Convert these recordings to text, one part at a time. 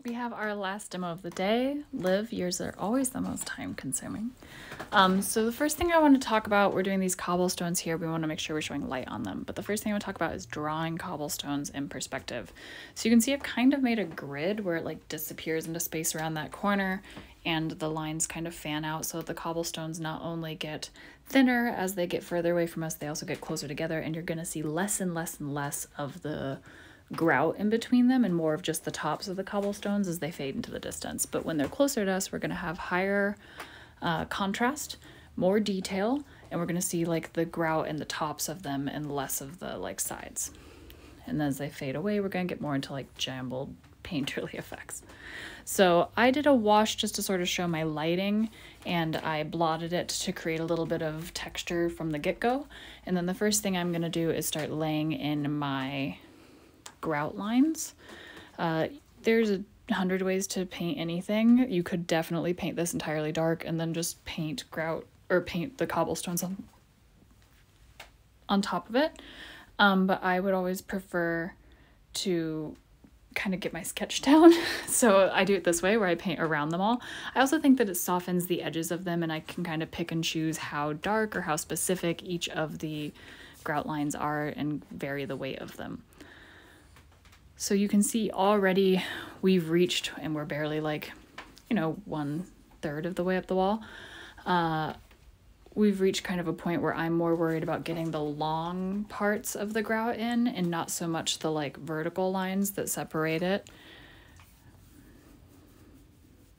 we have our last demo of the day. Liv, yours are always the most time consuming. So the first thing I want to talk about, we're doing these cobblestones here. We want to make sure we're showing light on them. But the first thing I want to talk about is drawing cobblestones in perspective. So you can see I've kind of made a grid where it like disappears into space around that corner and the lines kind of fan out so that the cobblestones not only get thinner as they get further away from us, they also get closer together, and you're going to see less and less and less of the grout in between them and more of just the tops of the cobblestones as they fade into the distance. But when they're closer to us, we're going to have higher contrast, more detail, and we're going to see like the grout in the tops of them and less of the like sides. And then as they fade away, we're going to get more into like jumbled painterly effects. So I did a wash just to sort of show my lighting, and I blotted it to create a little bit of texture from the get-go. And then the first thing I'm going to do is start laying in my grout lines. There's 100 ways to paint anything. You could definitely paint this entirely dark and then just paint grout or paint the cobblestones on top of it. But I would always prefer to kind of get my sketch down. So I do it this way where I paint around them all. I also think that it softens the edges of them and I can kind of pick and choose how dark or how specific each of the grout lines are and vary the weight of them. So you can see already we've reached, and we're barely like, 1/3 of the way up the wall. We've reached kind of a point where I'm more worried about getting the long parts of the grout in and not so much the like vertical lines that separate it.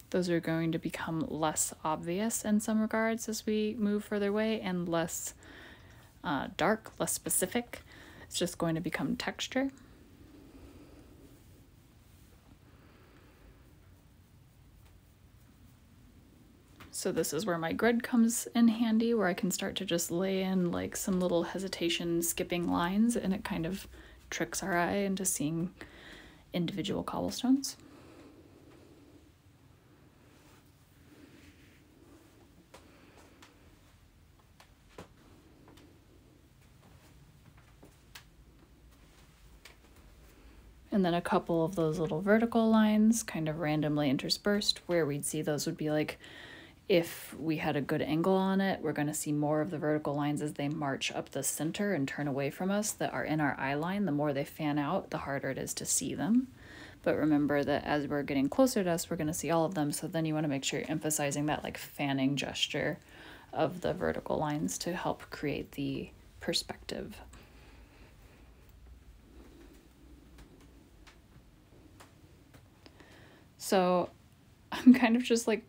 Those are going to become less obvious in some regards as we move further away and less dark, less specific. It's just going to become texture. So this is where my grid comes in handy, where I can start to just lay in like some little hesitation skipping lines, and it kind of tricks our eye into seeing individual cobblestones. And then a couple of those little vertical lines kind of randomly interspersed. Where we'd see those would be like, if we had a good angle on it, we're going to see more of the vertical lines as they march up the center and turn away from us that are in our eye line. The more they fan out, the harder it is to see them. But remember that as we're getting closer to us, we're going to see all of them. So then you want to make sure you're emphasizing that like fanning gesture of the vertical lines to help create the perspective. So I'm kind of just like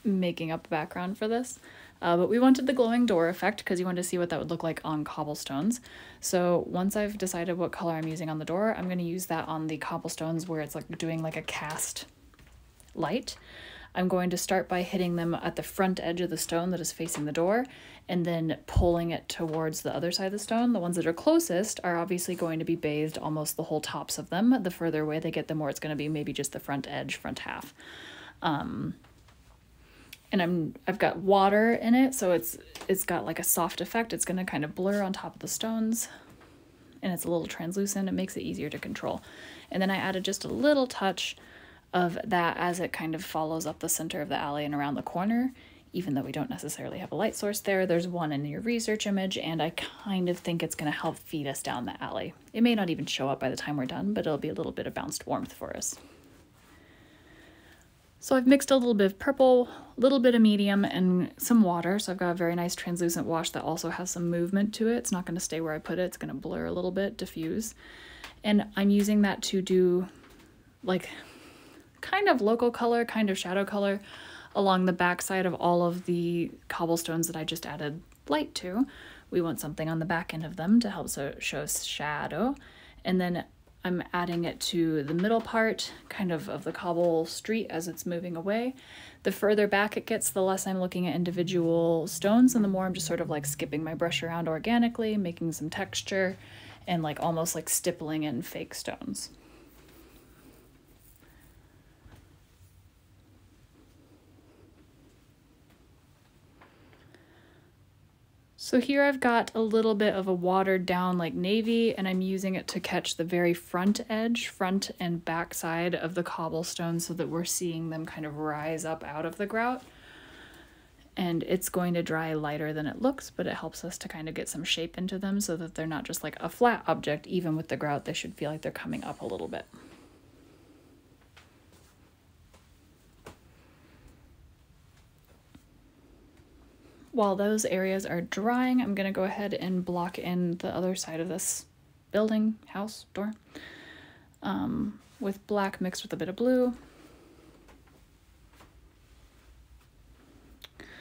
making up a background for this, but we wanted the glowing door effect because you wanted to see what that would look like on cobblestones. So once I've decided what color I'm using on the door, I'm going to use that on the cobblestones where it's like doing like a cast light. I'm going to start by hitting them at the front edge of the stone that is facing the door and then pulling it towards the other side of the stone. The ones that are closest are obviously going to be bathed almost the whole tops of them. The further away they get, the more it's going to be maybe just the front edge, front half. And I've got water in it, so it's got like a soft effect. It's going to kind of blur on top of the stones, and it's a little translucent. It makes it easier to control. And then I added just a little touch of that as it kind of follows up the center of the alley and around the corner. Even though we don't necessarily have a light source there, there's one in your research image, and I kind of think it's going to help feed us down the alley. It may not even show up by the time we're done, but it'll be a little bit of bounced warmth for us. So I've mixed a little bit of purple, a little bit of medium, and some water. So I've got a very nice translucent wash that also has some movement to it. It's not going to stay where I put it. It's going to blur a little bit, diffuse. And I'm using that to do like kind of local color, kind of shadow color along the back side of all of the cobblestones that I just added light to. We want something on the back end of them to help show shadow. And then I'm adding it to the middle part, kind of the cobble street as it's moving away. The further back it gets, the less I'm looking at individual stones, and the more I'm just sort of like skipping my brush around organically, making some texture, and like almost like stippling in fake stones. So here I've got a little bit of a watered down like navy, and I'm using it to catch the very front edge, front and back side of the cobblestone so that we're seeing them kind of rise up out of the grout. And it's going to dry lighter than it looks, but it helps us to kind of get some shape into them so that they're not just like a flat object. Even with the grout, they should feel like they're coming up a little bit. While those areas are drying, I'm going to go ahead and block in the other side of this building, house, door, with black mixed with a bit of blue.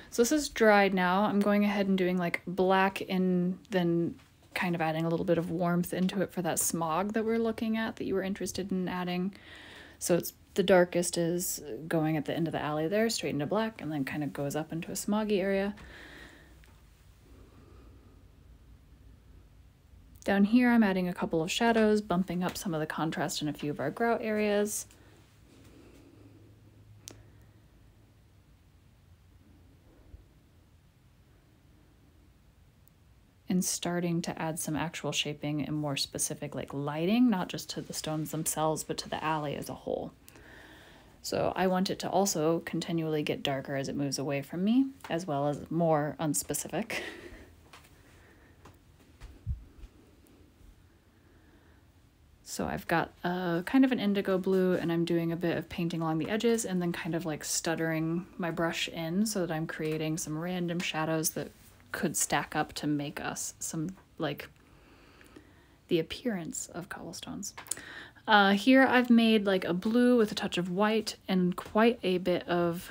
So this is dried now. I'm going ahead and doing like black and then kind of adding a little bit of warmth into it for that smog that we're looking at, that you were interested in adding. So it's the darkest is going at the end of the alley there, straight into black, and then kind of goes up into a smoggy area. Down here, I'm adding a couple of shadows, bumping up some of the contrast in a few of our grout areas. And starting to add some actual shaping and more specific like lighting, not just to the stones themselves, but to the alley as a whole. So I want it to also continually get darker as it moves away from me, as well as more unspecific. So I've got kind of an indigo blue, and I'm doing a bit of painting along the edges and then kind of like stuttering my brush in so that I'm creating some random shadows that could stack up to make us some like the appearance of cobblestones. Here I've made like a blue with a touch of white and quite a bit of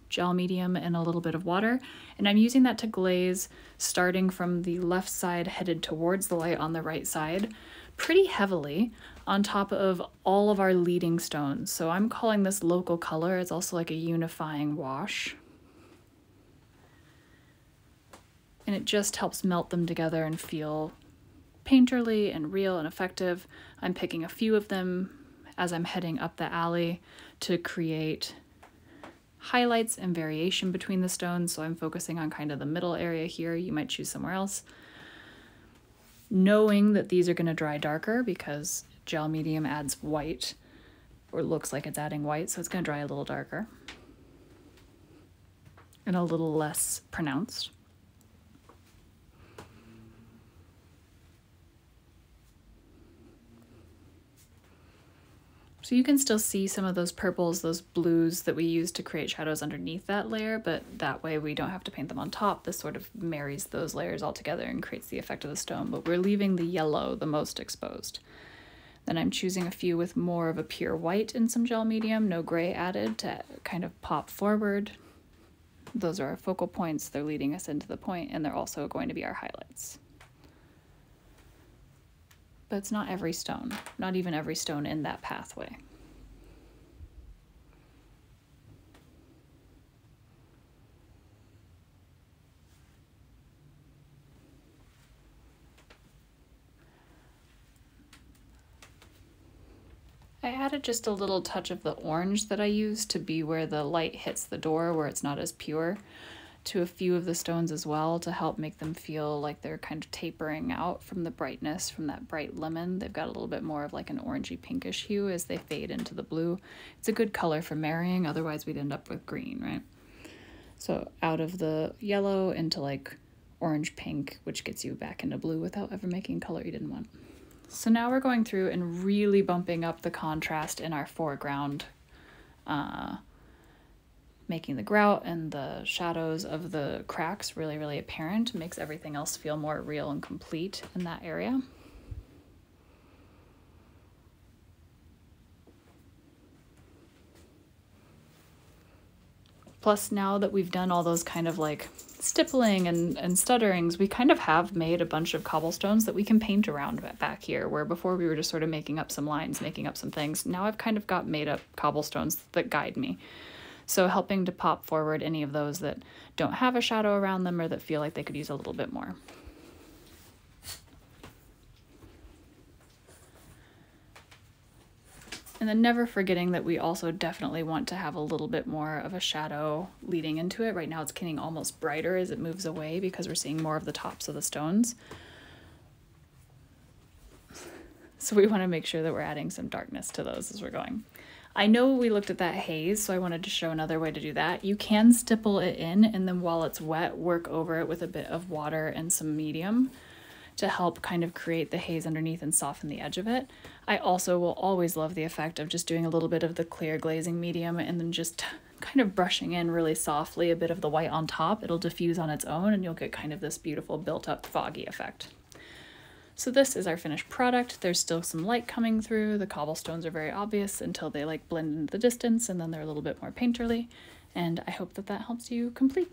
gel medium and a little bit of water, and I'm using that to glaze starting from the left side headed towards the light on the right side pretty heavily on top of all of our leading stones. So I'm calling this local color. It's also like a unifying wash. And it just helps melt them together and feel painterly and real and effective. I'm picking a few of them as I'm heading up the alley to create highlights and variation between the stones. So I'm focusing on kind of the middle area here. You might choose somewhere else. Knowing that these are going to dry darker because gel medium adds white, or looks like it's adding white, so it's going to dry a little darker and a little less pronounced. So you can still see some of those purples, those blues that we use to create shadows underneath that layer, but that way we don't have to paint them on top. This sort of marries those layers all together and creates the effect of the stone, but we're leaving the yellow the most exposed. Then I'm choosing a few with more of a pure white and some gel medium, no gray added, to kind of pop forward. Those are our focal points. They're leading us into the point, and they're also going to be our highlights. But it's not every stone, not even every stone in that pathway. I added just a little touch of the orange that I used to be where the light hits the door, where it's not as pure, to a few of the stones as well, to help make them feel like they're kind of tapering out from the brightness from that bright lemon. They've got a little bit more of like an orangey pinkish hue as they fade into the blue. It's a good color for marrying, otherwise we'd end up with green, right? So out of the yellow into like orange pink, which gets you back into blue without ever making color you didn't want. So now we're going through and really bumping up the contrast in our foreground, making the grout and the shadows of the cracks really, really apparent. Makes everything else feel more real and complete in that area. Plus, now that we've done all those kind of like stippling and stutterings, we kind of have made a bunch of cobblestones that we can paint around back here, where before we were just sort of making up some lines, making up some things. Now I've kind of got made up cobblestones that guide me. So helping to pop forward any of those that don't have a shadow around them or that feel like they could use a little bit more. And then never forgetting that we also definitely want to have a little bit more of a shadow leading into it. Right now it's getting almost brighter as it moves away because we're seeing more of the tops of the stones. So we want to make sure that we're adding some darkness to those as we're going. I know we looked at that haze, so I wanted to show another way to do that. You can stipple it in, and then while it's wet, work over it with a bit of water and some medium to help kind of create the haze underneath and soften the edge of it. I also will always love the effect of just doing a little bit of the clear glazing medium and then just kind of brushing in really softly a bit of the white on top. It'll diffuse on its own and you'll get kind of this beautiful built up foggy effect. So this is our finished product. There's still some light coming through. The cobblestones are very obvious until they like blend into the distance, and then they're a little bit more painterly. And I hope that that helps you complete.